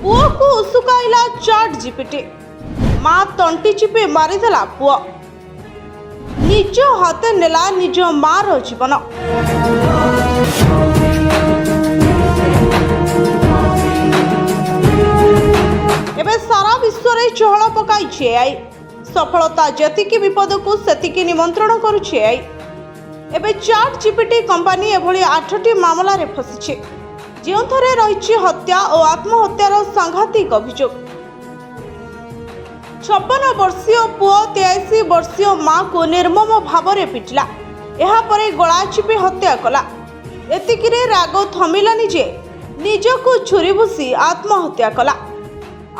पुओ को उसुकाइला chat GPT माँ तंटी चिपी मारिदेला पुओ निज हाथ नेला निज मार जीवन। एबे सारा विश्व रे चहल पकाई एआई सफलता जतिकी विपद को सेतिकी निमंत्रण करुछि एआई। एबे चाट जीपीटी कंपनी एभली 8टी मामला रे फसिछि जेउथरे रहिछि हत्या और आत्महत्यार सांघातिक अभियोग। 56 वर्षीय पुओ 83 वर्षीय माँ को निर्मम भाव में पिटिला एहा परे गला चिपी हत्या कला। एतिकिरे राग थमिलानी जे निजको छुरी भूसी आत्महत्या कला।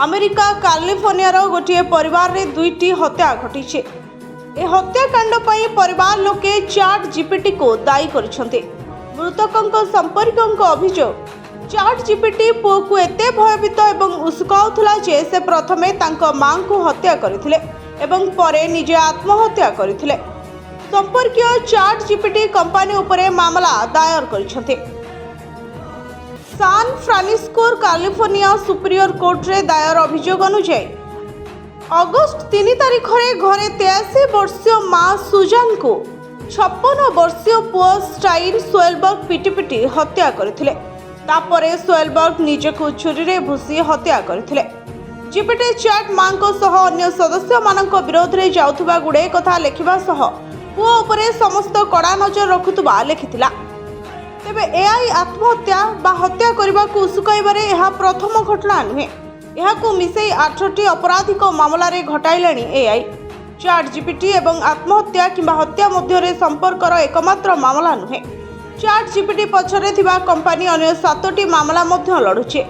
अमेरिका कैलिफोर्निया गोटे परिवार रे 2टी हत्या घटी। ए हत्याकांड पई परिवार लोके चाट जीपीटी को दायी करिसंते। मृतकों संपर्कों अभियोग चाट जीपीटी पुओ को एते भयभीत एवं उसकाउथला जे से प्रथमे तांको मां को हत्या करथिले एवं परे निजे आत्महत्या करथिले। संपर्कीय चाट जीपीटी कंपनी उपरे मामला दायर करिसंते। San Francisco California superior court रे दायर अभियोग अनुसार अगस्त 3 तारिख रे घरे 83 वर्षीय माँ सुजान को 56 वर्षीय पुओ स्टाइन सोएलबर्ग पिटिपिटी हत्या करथिले। तापरे सोएलबर्ग निजको छुरी रे भूसी हत्या करथिले। जीपीटी चाट मां को सह अन्य सदस्य मानक विरोध रे जाउथबा गुडे कथा लेखिबा सह पुओ उपरे समस्त कड़ा नजर रखुतबा लेखिथिला। तेबे एआई आत्महत्या बा हत्या करबा को उसुकाइबारे एहा प्रथम घटना नुहे। एहाकू मिसेई 8टी अपराधिक मामला रे घटाइलाणी एआई। चाट जीपीटी एवं आत्महत्या किंबा हत्या मध्य रे संपर्कर एकमात्र मामला नुहे। चाट जीपीटी पछरे थिबा कंपनी अन्य 7टी मामला मध्य लड़ुछे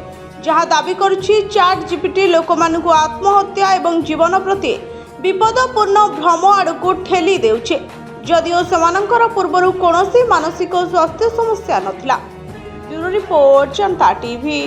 जहा दाबी करुछि चाट जीपीटी लोकमानकु आत्महत्या एवं जीवन प्रति विपदपूर्ण भ्रम आड़कू ठेली देउछे जदिओ सेमानंकर पूर्वरु कोनोसी मानसिक स्वास्थ्य समस्या नथिला। ब्यूरो रिपोर्ट जनता टीवी।